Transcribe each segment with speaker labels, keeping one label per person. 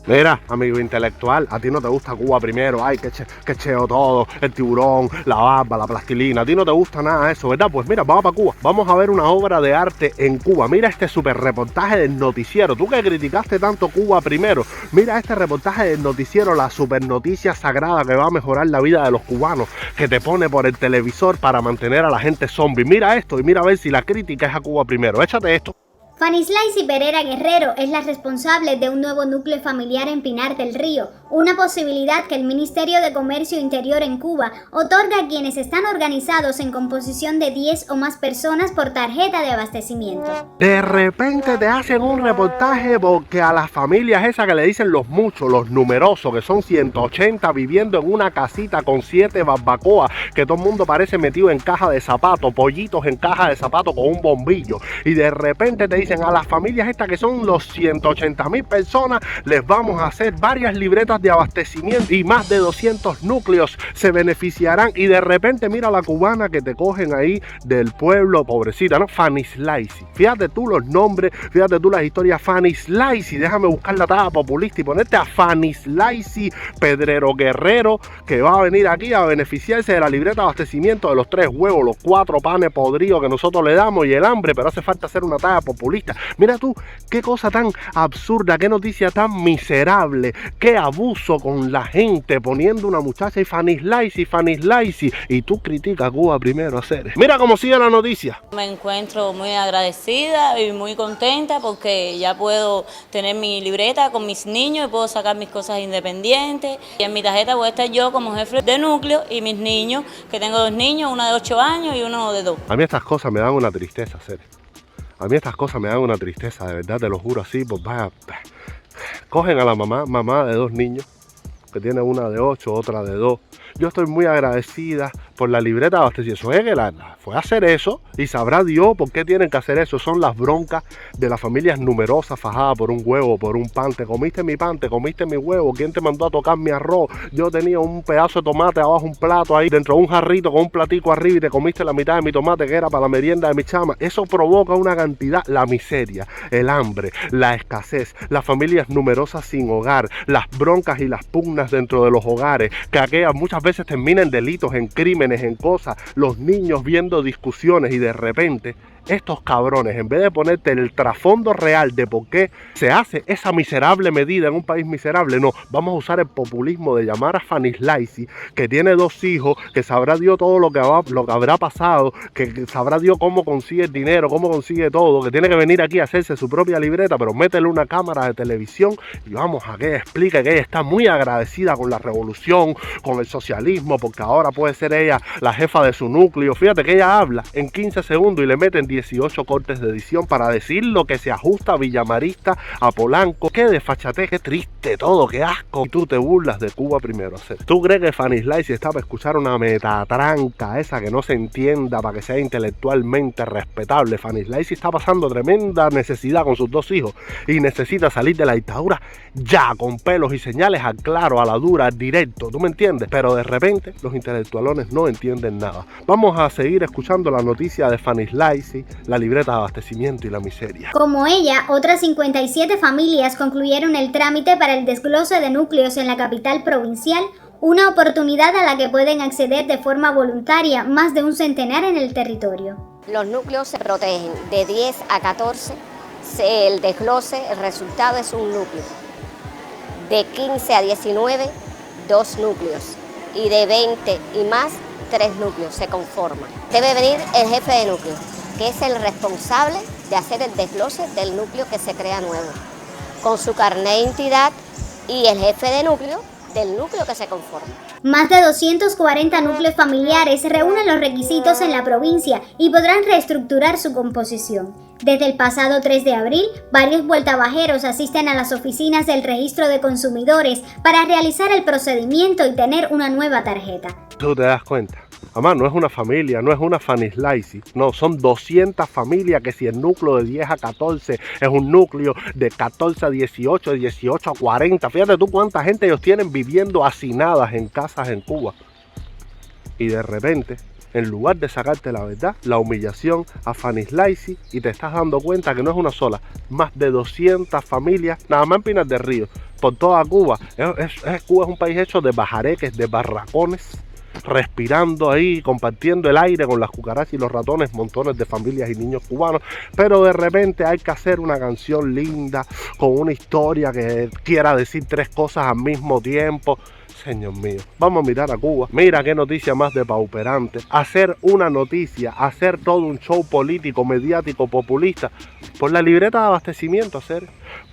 Speaker 1: Mira, amigo intelectual, a ti no te gusta Cuba primero, ay, que cheo todo, el tiburón, la barba, la plastilina, a ti no te gusta nada de eso, ¿verdad? Pues mira, vamos para Cuba, vamos a ver una obra de arte en Cuba. Mira este super reportaje del noticiero, tú que criticaste tanto Cuba primero, mira este reportaje del noticiero, la super noticia sagrada que va a mejorar la vida de los cubanos, que te pone por el televisor para mantener a la gente zombie. Mira esto y mira a ver si la crítica es a Cuba primero, échate esto.
Speaker 2: Fanislaisi Pereira Guerrero es la responsable de un nuevo núcleo familiar en Pinar del Río, una posibilidad que el Ministerio de Comercio Interior en Cuba otorga a quienes están organizados en composición de 10 o más personas por tarjeta de abastecimiento.
Speaker 1: De repente te hacen un reportaje porque a las familias esas que le dicen los muchos, los numerosos, que son 180 viviendo en una casita con 7 barbacoas, que todo el mundo parece metido en caja de zapatos, pollitos en caja de zapatos con un bombillo, y de repente te dicen a las familias estas que son los 180.000 personas, les vamos a hacer varias libretas de abastecimiento y más de 200 núcleos se beneficiarán. Y de repente mira a la cubana que te cogen ahí del pueblo, pobrecita, ¿no? Fanislaisi. Fíjate tú los nombres, fíjate tú las historias. Fanislaisi, déjame buscar la talla populista y ponerte a Fanislaisi Pedrero Guerrero, que va a venir aquí a beneficiarse de la libreta de abastecimiento de los 3 huevos, los 4 panes podridos que nosotros le damos y el hambre, pero hace falta hacer una talla populista. Mira tú, qué cosa tan absurda, qué noticia tan miserable, qué abuso con la gente, poniendo una muchacha y Fanislaisi, y tú criticas a Cuba primero, hacer. Mira cómo sigue la noticia.
Speaker 3: Me encuentro muy agradecida y muy contenta porque ya puedo tener mi libreta con mis niños y puedo sacar mis cosas independientes. Y en mi tarjeta voy a estar yo como jefe de núcleo y mis niños, que tengo 2 niños, una de 8 años y uno de 2.
Speaker 1: A mí estas cosas me dan una tristeza, hacer. A mí estas cosas me dan una tristeza, de verdad, te lo juro así, pues vaya. Cogen a la mamá de 2 niños, que tiene una de 8, otra de 2. Yo estoy muy agradecida por la libreta de abastecimiento. Es que fue a hacer eso y sabrá Dios por qué tienen que hacer eso. Son las broncas de las familias numerosas fajadas por un huevo, por un pan. Te comiste mi pan, te comiste mi huevo. ¿Quién te mandó a tocar mi arroz? Yo tenía un pedazo de tomate abajo, un plato ahí, dentro de un jarrito con un platico arriba y te comiste la mitad de mi tomate que era para la merienda de mi chama. Eso provoca una cantidad, la miseria, el hambre, la escasez, las familias numerosas sin hogar, las broncas y las pugnas dentro de los hogares, que aquellas muchas veces terminan en delitos, en crímenes, en cosas, los niños viendo discusiones y de repente estos cabrones, en vez de ponerte el trasfondo real de por qué se hace esa miserable medida en un país miserable, no, vamos a usar el populismo de llamar a Fanislaisi, que tiene 2 hijos, que sabrá Dios todo lo que habrá pasado, que sabrá Dios cómo consigue el dinero, cómo consigue todo, que tiene que venir aquí a hacerse su propia libreta, pero métele una cámara de televisión y vamos a que ella explique que ella está muy agradecida con la revolución, con el socialismo, porque ahora puede ser ella la jefa de su núcleo. Fíjate que ella habla en 15 segundos y le meten 18 cortes de edición para decir lo que se ajusta a Villamarista, a Polanco. Qué desfachatez, qué triste todo, qué asco. Y tú te burlas de Cuba primero, hacer. ¿Tú crees que Fanislaisi está para escuchar una metatranca esa que no se entienda para que sea intelectualmente respetable? Fanislaisi está pasando tremenda necesidad con sus 2 hijos y necesita salir de la dictadura ya, con pelos y señales al claro, a la dura, al directo, ¿tú me entiendes? Pero de repente los intelectualones no entienden nada. Vamos a seguir escuchando la noticia de Fanislaisi, la libreta de abastecimiento y la miseria.
Speaker 2: Como ella, otras 57 familias concluyeron el trámite para el desglose de núcleos en la capital provincial, una oportunidad a la que pueden acceder de forma voluntaria más de un centenar en el territorio.
Speaker 4: Los núcleos se protegen de 10 a 14, el desglose, el resultado es un núcleo. De 15 a 19, 2 núcleos. Y de 20 y más, 3 núcleos se conforman. Debe venir el jefe de núcleo, que es el responsable de hacer el desglose del núcleo que se crea nuevo, con su carnet de identidad y el jefe de núcleo del núcleo que se conforma.
Speaker 2: Más de 240 núcleos familiares reúnen los requisitos en la provincia y podrán reestructurar su composición. Desde el pasado 3 de abril, varios vueltabajeros asisten a las oficinas del registro de consumidores para realizar el procedimiento y tener una nueva tarjeta.
Speaker 1: ¿Tú te das cuenta? Además, no es una familia, no es una Fanislaisi, no, son 200 familias que si el núcleo de 10 a 14 es un núcleo de 14 a 18, de 18 a 40. Fíjate tú cuánta gente ellos tienen viviendo hacinadas en casas en Cuba. Y de repente, en lugar de sacarte la verdad, la humillación a Fanislaisi, y te estás dando cuenta que no es una sola, más de 200 familias, nada más en Pinar del Río, por toda Cuba. Cuba es un país hecho de bajareques, de barracones, respirando ahí, compartiendo el aire con las cucarachas y los ratones, montones de familias y niños cubanos. Pero de repente hay que hacer una canción linda, con una historia que quiera decir 3 cosas al mismo tiempo. Señor mío, vamos a mirar a Cuba. Mira qué noticia más depauperante. Hacer una noticia, hacer todo un show político, mediático, populista, por la libreta de abastecimiento,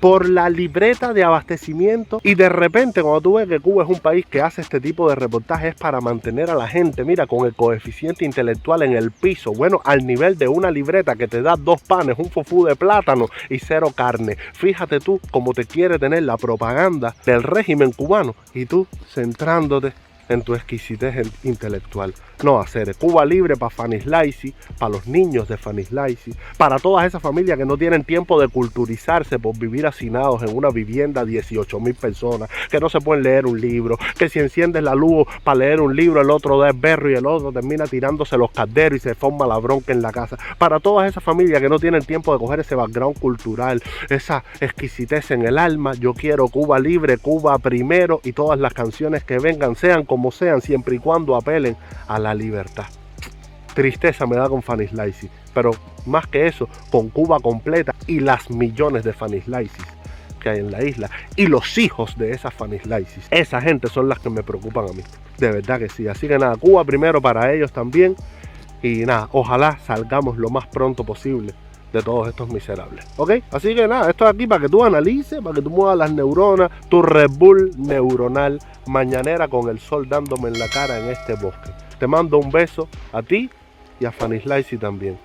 Speaker 1: por la libreta de abastecimiento. Y de repente, cuando tú ves que Cuba es un país que hace este tipo de reportajes para mantener a la gente, mira, con el coeficiente intelectual en el piso, bueno, al nivel de una libreta que te da 2 panes, un fofú de plátano y 0 carne. Fíjate tú cómo te quiere tener la propaganda del régimen cubano y tú centrándote en tu exquisitez intelectual. No, hacer Cuba libre para Fanny Slicey, para los niños de Fanny Slicey, para todas esas familias que no tienen tiempo de culturizarse por vivir hacinados en una vivienda 18.000 personas, que no se pueden leer un libro, que si enciendes la luz para leer un libro, el otro da el berro y el otro termina tirándose los calderos y se forma la bronca en la casa. Para todas esas familias que no tienen tiempo de coger ese background cultural, esa exquisitez en el alma, yo quiero Cuba libre, Cuba primero, y todas las canciones que vengan, sean como sean, siempre y cuando apelen a la libertad. Tristeza me da con Fanny Slicey, pero más que eso, con Cuba completa y las millones de Fanny Slicey que hay en la isla y los hijos de esas Fanny Slicey. Esa gente son las que me preocupan a mí, de verdad que sí. Así que nada, Cuba primero para ellos también, y nada, ojalá salgamos lo más pronto posible de todos estos miserables, ¿ok? Así que nada, esto es aquí para que tú analices, para que tú muevas las neuronas, tu Red Bull neuronal mañanera con el sol dándome en la cara en este bosque. Te mando un beso a ti y a Fanny Slicey también.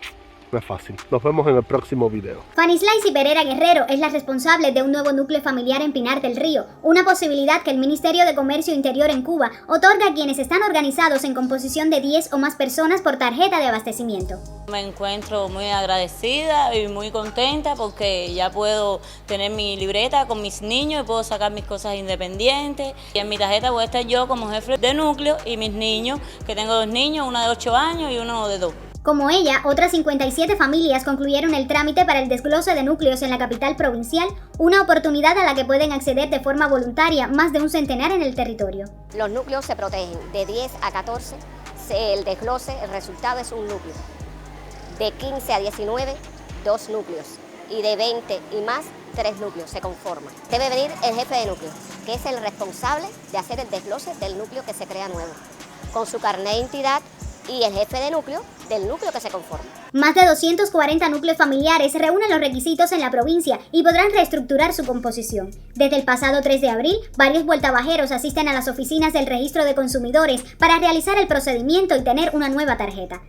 Speaker 1: No es fácil. Nos vemos en el próximo video.
Speaker 2: Fanny Slicey Pereira Guerrero es la responsable de un nuevo núcleo familiar en Pinar del Río, una posibilidad que el Ministerio de Comercio Interior en Cuba otorga a quienes están organizados en composición de 10 o más personas por tarjeta de abastecimiento.
Speaker 3: Me encuentro muy agradecida y muy contenta porque ya puedo tener mi libreta con mis niños y puedo sacar mis cosas independientes. Y en mi tarjeta voy a estar yo como jefe de núcleo y mis niños, que tengo 2 niños, una de 8 años y uno de 2.
Speaker 2: Como ella, otras 57 familias concluyeron el trámite para el desglose de núcleos en la capital provincial, una oportunidad a la que pueden acceder de forma voluntaria más de un centenar en el territorio.
Speaker 4: Los núcleos se protegen de 10 a 14, el desglose, el resultado es un núcleo. De 15 a 19, 2 núcleos. Y de 20 y más, 3 núcleos se conforman. Debe venir el jefe de núcleo, que es el responsable de hacer el desglose del núcleo que se crea nuevo, con su carnet de identidad, y el jefe de núcleo del núcleo que se conforma.
Speaker 2: Más de 240 núcleos familiares reúnen los requisitos en la provincia y podrán reestructurar su composición. Desde el pasado 3 de abril, varios vueltabajeros asisten a las oficinas del registro de consumidores para realizar el procedimiento y tener una nueva tarjeta.